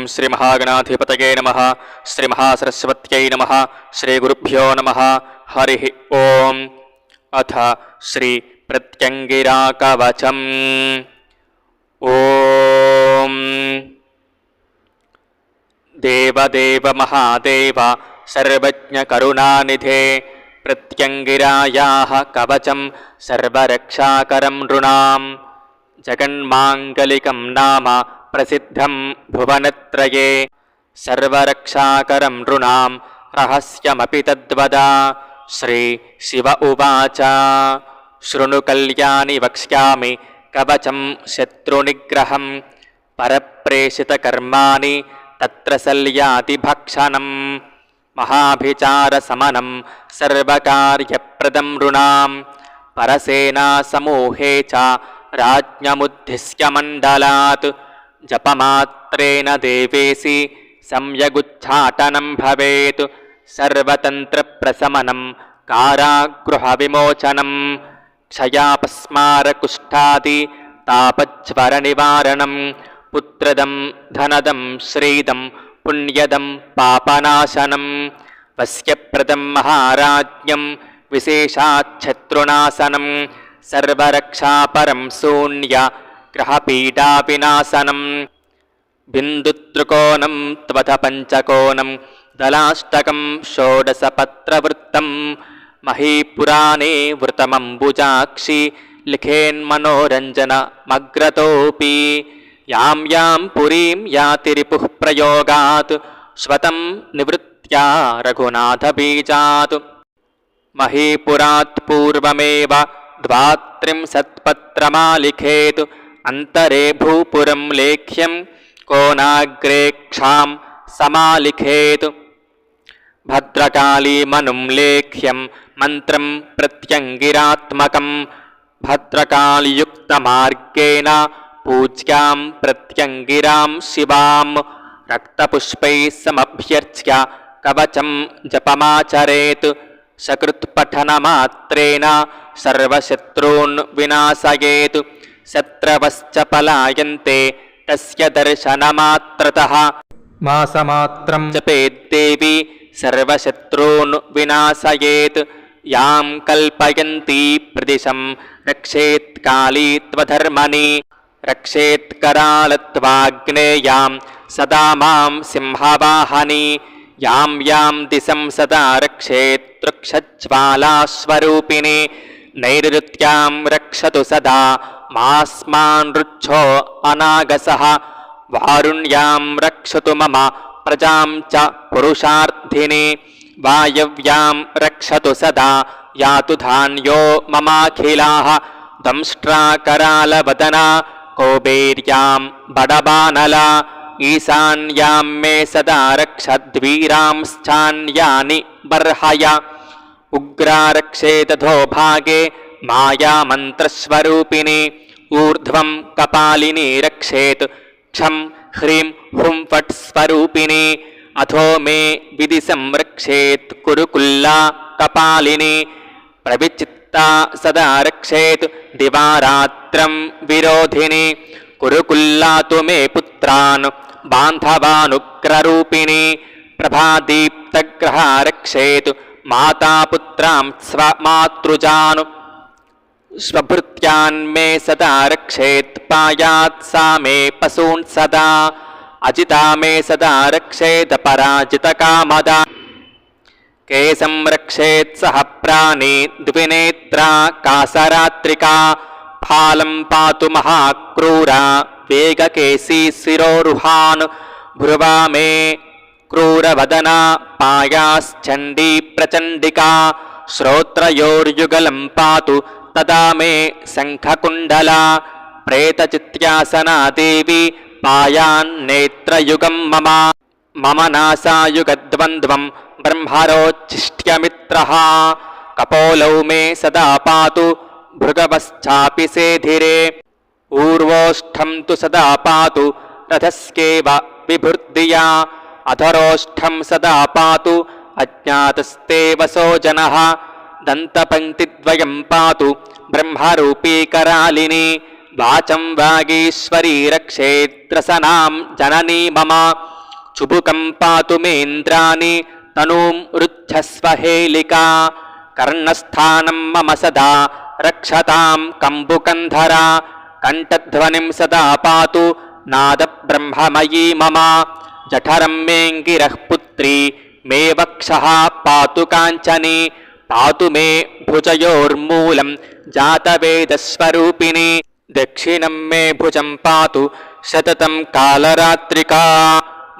శ్రీ మహాగణాధిపతయే నమః. శ్రీ మహాసరస్వత్యై నమః. శ్రీ గురుభ్యో నమః. హరి ఓం. అథ శ్రీ ప్రత్యంగిరా కవచం. ఓం దేవదేవ మహాదేవ సర్వజ్ఞ కరుణానిధే ప్రత్యంగిరాయాః కవచం సర్వరక్షాకరం నృణాం. జగన్మాంగలికం నామ ప్రసిద్ధం భువనత్రయే సర్వరక్షాకరం నృణాం రహస్యమపి తద్వద. శ్రీ శివ ఉవాచ శృణు కళ్యాణి వక్ష్యామి కవచం శత్రునిగ్రహం పరప్రేషితకర్మాణి తత్ర శల్యాతి భక్షణం మహాభిచారశమనం సర్వకార్యప్రదం నృణాం పరసేనా సమూహే చ రాజ్ఞముద్దిశ్య మండలాత్ జపమాత్రేణ దేవేసి సంయగుచ్ఛాటనం భవేత్ సర్వతంత్రప్రశమనం కారాగృహ విమోచనం క్షయాపస్మారకుష్ఠాది తాపజ్వర నివారణం పుత్రదం ధనదం శ్రీదం పుణ్యదం పాపనాశనం వస్యప్రదం మహారాజ్ఞం విశేషాచ్ఛత్రునాశనం సర్వరక్షాపరం శూన్య గ్రహపీడా వినాశనం బిందుత్రికోణం త్వథ పంచకోణం దళాష్టకం షోడశపత్రవృత్తం మహీపురాణే వృతమంబుజాక్షి లిఖేన్మనోరంజన మగ్రతోపి యాం యాం పురీం యాతి రిపుః ప్రయోగాత్ స్వతం నివృత్త్యా రఘునాథబీజాత్. మహీపురాత్ పూర్వమేవ ద్వాత్రింశత్పత్రమాలిఖేత్ అంతరే భూపురం లేఖ్యం కోనాగ్రే క్షాం సమాలిఖేత్. భద్రకాళీమనుం లేఖ్యం మంత్రం ప్రత్యంగిరాత్మకం భద్రకాళియుక్తమార్గేణ పూజ్యాం ప్రత్యంగిరాం శివాం రక్తపుష్పైః సమభ్యర్చ్య కవచం జపమాచరేత్ సకృత్పఠనమాత్రేణ సర్వశత్రూన్ వినాశయేత్ శత్రవశ్చ పలాయంతే తస్య దర్శనమాత్రతః మాసమాత్రం జపేద్దేవి సర్వశత్రూన్ వినాశయేత్ యాం కల్పయంతి ప్రదిశం రక్షేత్ కాళీ త్వధర్మణి రక్షేత్ కరాళత్వాగ్నేయాం సదా మాం సింహవాహని యాం యాం దిశం సదా రక్షేత్ తృక్షజ్వాలాస్వరూపిణి నైరుత్యాం రక్షతు సదా మాస్మాన్ రుచ్చో అనాగసః వారుణ్యాం రక్షతు మమ ప్రజాం చ పురుషార్థిని వాయవ్యాం రక్షతు సదా యాతు ధాన్యో మమాఖిలాః దంష్ట్రాకరాలవదనా కౌబేర్యాం బడబానలా ఈశాన్యాం మే సదా రక్షద్వీరాంశ్చాన్యాని బర్హయ ఉగ్రారక్షేతథో భాగే మాయామంత్రస్వరూపిణి ఊర్ధ్వం కపాలిని రక్షేత్ క్షం హ్రీం హుం ఫట్ స్వరూపిణి అథో మే విధి సంరక్షేత్ కురుకుల్లా కపాలిని ప్రవిచిత్తా సదా రక్షేత్ దివారాత్రం విరోధిని కురుకుల్లా తు మే పుత్రాన్ బాంధవానుగ్రరూపిణి ప్రభాదీప్తగ్రహ రక్షేత్ మాతాపుత్రాం స్వమాతృజాను స్వభృత్యాన్మే సదా రక్షేత్ పాయాత్ సా మే పశూన్ సదా అజితా మే సదా రక్షేత్ పరాజితకామదా కేశం రక్షేత్ సహ ప్రాణి ద్వినేత్రా కాసరాత్రికా ఫాలం పాతు మహాక్రూరా వేగకేశీ శిరోరుహాన్ భ్రువా మే క్రూరవదనా పాయాశ్చండీ ప్రచండికా శ్రోత్రయోర్యుగలం పాతు తదా మే శంఖకుండలా ప్రేతచిత్యాసనా దేవి పాయాన్నేత్రయుగం మమ మమ నాసాయుగద్వంద్వం బ్రహ్మరోచ్చిష్ట్యమిత్రః కపోలౌ మే సదా పాతు భృగవశ్చాపి సేధిరే ఊర్వోష్ఠం తు సదా పాతు రథస్కేవ విభృద్ధియా అధరోష్ఠం సదా పాతు అజ్ఞాతస్తే వసో జనః దంతపంక్తిద్వయం పాతు బ్రహ్మరూపీ కరాలిని వాచం వాగీశ్వరీ రక్షేత్రసనాం జననీ మమ చుబుకం పాతు మేంద్రాణి తనూం రుద్ధస్వ హేళికా కర్ణస్థానం మమ సదా రక్షతాం కంబుకంధర కంఠధ్వనిం సదా పాతు నాద బ్రహ్మమయీ మమ జఠరం మేంగిరః పుత్రీ మే వక్షః పాతు కాంచని పాతు మే భుజయోర్మూలం జాతవేదస్వరూపిణి దక్షిణం మే భుజం పాతు సతతం కాలరాత్రికా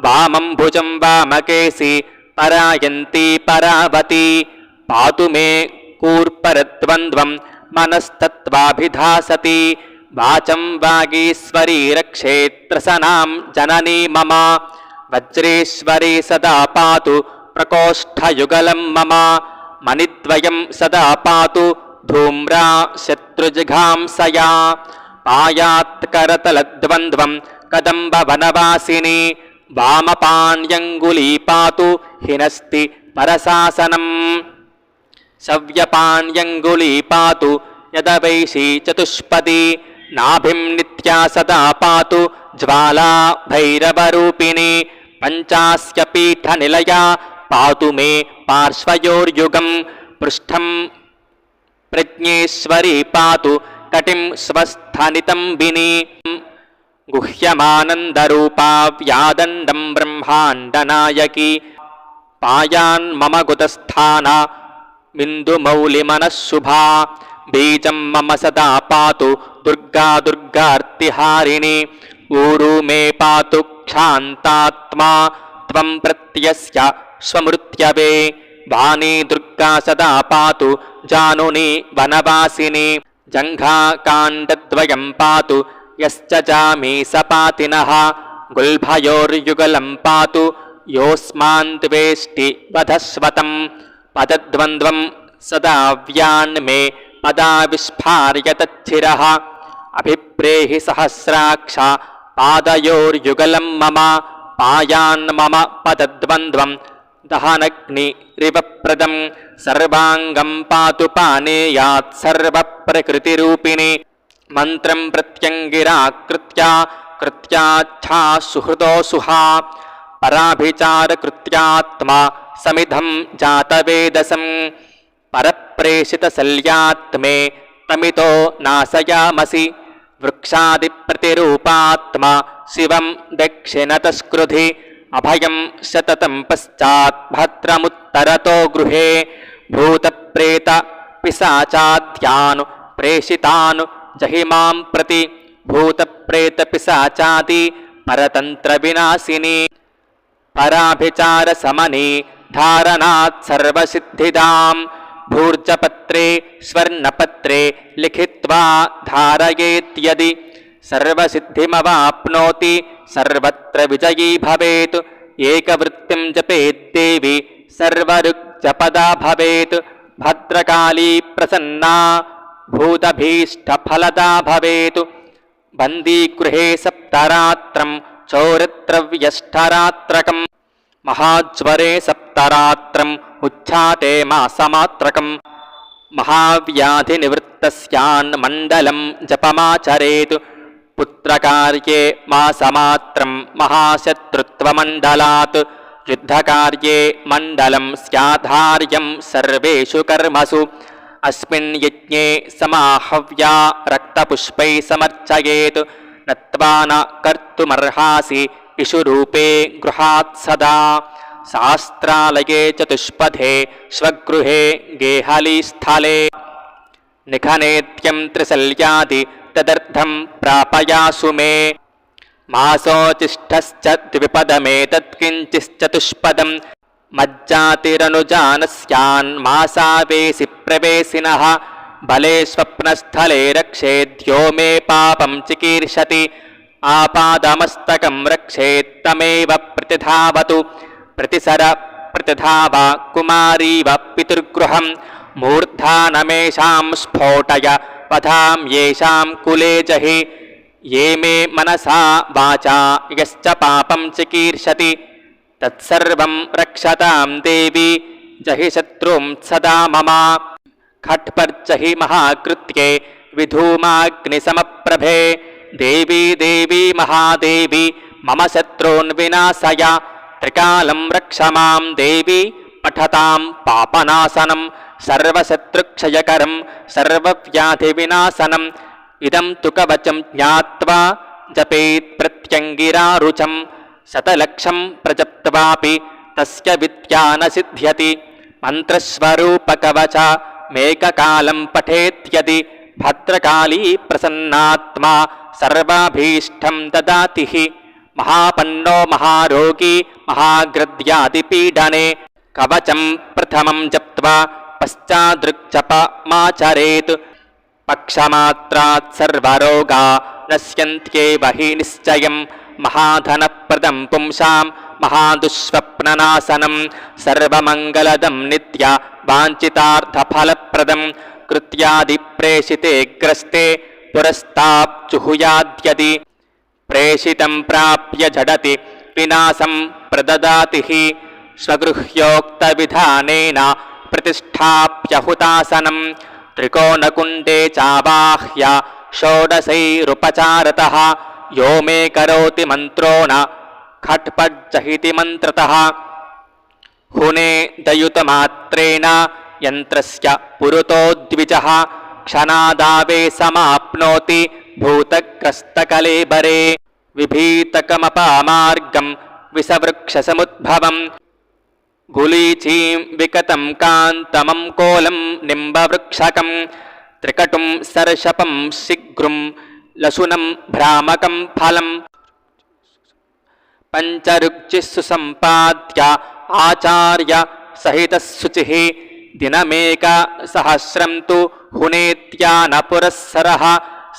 వామం భుజం వామకేసి పరాయంతి పరావతి పాతు మే కూర్పరద్వంద్వం మనస్తత్వాభిధాసతి వాచం వాగీశ్వరీ రక్షేత్రసనాం జననీ మమ వజ్రేశ్వరీ సదా పాతు ప్రకోష్ఠయుగలం మమ మణిద్వయం సదా పాతు ధూమ్రా శత్రుజిఘాంసయా పాయాత్కరతలద్వంద్వం కదంబవనవాసిని వామపాణ్యంగుళీ పాతు హినస్తి పరశాసనం శవ్యపాణ్యంగుళీ పాతు యదవైషీ చతుష్పది నాభిం నిత్యా సదా పాతు జ్వాలా భైరవరూపిణి పంచాస్య పీఠనిలయా పాతు మే పార్శ్వయోర్యుగం పృష్ఠం ప్రజ్ఞేశ్వరీ పాతు కటిం స్वस्थनितंबिनी गुह्यमानंदरूपा व्यादंडं ब्रह्मांडनायकी पायान् मम गुतस्थाना बिन्दुमौलिमनःशुभा बीजं मम सदा पातु दुर्गा दुर्गार्तिहारिणी ऊरु मे पातु क्षान्तात्मा त्वं प्रत्यस्य स्वमृत्यवे वाणी दुर्गा सदा पातु जानुनी वनवासिनी जङ्घाकाण्डद्वयं पातु यश्च जामी सपातिनः गुल्भयोर्युगलं पातु योऽस्मान् द्वेष्टि वधस्वतं पदद्वन्द्वं सदा व्यान्मे पदाविस्फार्य तच्छिरः अभिप्रेहि सहस्राक्ष पादयोर्युगलं मम पायान् मम पदद्वन्द्वं दहनग्निरिवप्रदं सर्वाङ्गं पातु पानेयात् सर्वप्रकृतिरूपिणि मन्त्रं प्रत्यङ्गिराकृत्या कृत्याच्छा सुहृदो सुहा पराभिचारकृत्यात्मा समिधं जातवेदसं परप्रेषितशल्यात्मे तमितो नाशयामसि वृक्षादिप्रतिरूपात्मा शिवं दक्षिणतस्कृधि अभयं सततं पश्चात् भद्रमुत्तरतो गृहे भूतप्रेत पिशाचाद्यानु प्रेषितानु जहिमां प्रति भूतप्रेतपिशाचादि परतन्त्रविनाशिनी पराभिचारशमनी धारणात् सर्वसिद्धिदां भूर्जपत्रे स्वर्णपत्रे लिखित्वा धारयेत्यदि सर्वसिद्धिमवाप्नोति सर्वत्र विजयी भवेत् एकवृत्तिं जपेद्देवी सर्वऋक्जपदा भवेत् भद्रकाली प्रसन्ना भूतभीष्टफलदा भवेत् बन्दीगृहे सप्तरात्रं चौरत्रव्यष्टरात्रकं महाज्वरे सप्तरात्रम् उच्चाटे मासमात्रकं महाव्याधिनिवृत्तस्यान्मण्डलं जपमाचरेत् पुत्रकार्ये मासमात्रं महाशत्रुत्वमण्डलात् युद्धकार्ये मण्डलं स्याधार्यं सर्वेषु कर्मसु अस्मिन् यज्ञे समाहव्या रक्तपुष्पैः समर्चयेत् नत्वा न कर्तुमर्हासि इषुरूपे गृहात् सदा शास्त्रालये चतुष्पथे स्वगृहे गेहलीस्थले निखनेत्यं त्रिशल्यादि तदर्थं प्रापयासु मे मासोचिष्ठश्च द्विपदमेतत्किञ्चिश्चतुष्पदं मज्जातिरनुजानस्यान्मासावेसि प्रवेशिनः बले स्वप्नस्थले रक्षेद्यो मे पापं चिकीर्षति आपादमस्तकं रक्षेत्तमेव प्रतिधावतु प्रतिसर प्रतिधाव कुमारीव पितृगृहं मूर्धानमेषां स्फोटय वधां येषां कुले जहि ये मे मनसा वाचा यश्च पापं चिकीर्षति तत्सर्वं रक्षतां देवी जहि शत्रुं सदा मम खट्पर्जहि महाकृत्ये विधूमाग्निसमप्रभे देवी देवी महादेवी मम शत्रून् विनाशय త్రికాలం రక్ష మాం దేవి పఠతాం పాపనాశనం సర్వశత్రుక్షయకరం సర్వవ్యాధివినాశనం ఇదం తు కవచం జ్ఞాత్వా జపేత్ ప్రత్యంగిరారుచం శతలక్షం ప్రజప్త్వాపి తస్య విద్యా న సిద్ధ్యతి మంత్రస్వరూపకవచ మేకకాలం పఠేత్యది భద్రకాళీ ప్రసన్నాత్మా సర్వాభీష్టం దదాతి మహాపన్నో మహారోగి మహాగ్రద్యాదిపీడనే కవచం ప్రథమం జప్త్వా పశ్చాదృక్జపమాచరేత్ పక్షమాత్రాత్ సర్వరోగా నశ్యంత్యేవ హి నిశ్చయం మహాధనప్రదం పుంసాం మహాదుష్స్వప్ననాశనం సర్వమంగళదం నిత్య వాంఛితార్థఫలప్రదం కృత్యాది ప్రేషితే గ్రస్తే పురస్తాప్జుహుయాద్యది ప్రేషితం ప్రాప్య జడతి వినాశం ప్రదదాతి స్వగృహ్యోక్తవిధానేన ప్రతిష్టాప్య హుతాసనం త్రికోణకుండే చావాహ్య షోడశైరుపచారతః యో మే కరోతి మంత్రోణ ఖట్పజ్జహితి మంత్రతః హునే దయుతమాత్రేణ యంత్రస్య పురుతో ద్విజః క్షణాదావేశమాప్నోతి భూతగ్రస్తకలేబరే విభీతకమపామార్గం విసవృక్షసముద్భవం గులీచీం వికతం కాంతమం కోలం నింబవృక్షకం త్రికటుం సర్షపం శిఘ్రం లశునం భ్రామకం ఫలం పంచరుగ్జిస్సు సంపాద్య ఆచార్య సహిత శుచిః దినమేక సహస్రం తు హునేత్యాన పురస్సరః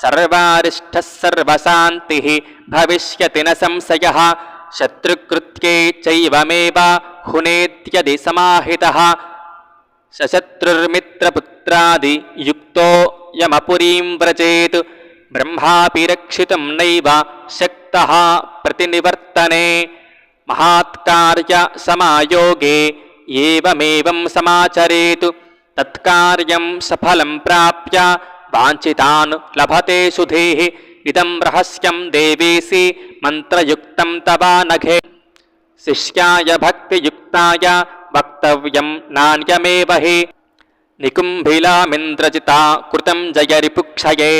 సర్వారిష్టః సర్వశాంతిః భవిష్యతి న సంశయః శత్రుకృత్యే చైవమేవ హునేత్యది సమాహితః సశత్రుర్మిత్రపుత్రాది యుక్తో యమపురీం వ్రజేత్ బ్రహ్మాపి రక్షితుం నైవ శక్తః ప్రతినివర్తనే మహాత్కార్య సమాయోగే ఏవమేవం సమాచరేత్ తత్కార్యం సఫలం ప్రాప్య వాంఛితాన్ లభతే సుధేః ఇదం రహస్యం దేవేసి మంత్రయుక్తం తవానఘే శిష్యాయ భక్తియుక్తాయ వక్తవ్యం నాణ్యమేవ హి నికుంభిలామింద్రజితా కృతం జయరిపుక్షయే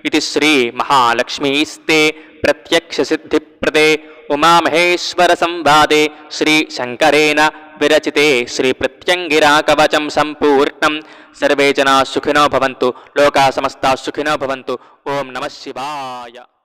ఇది శ్రీ మహాలక్ష్మీస్తే ప్రత్యక్షసిద్ధిప్రదే ఉమామహేశ్వర సంవాదే శ్రీ శంకరేణ విరచితే శ్రీ ప్రత్యంగిరా కవచం సంపూర్ణం సర్వే జనా సుఖినో భవంతు లోకా సమస్తా సుఖినో భవంతు ఓం నమః శివాయ.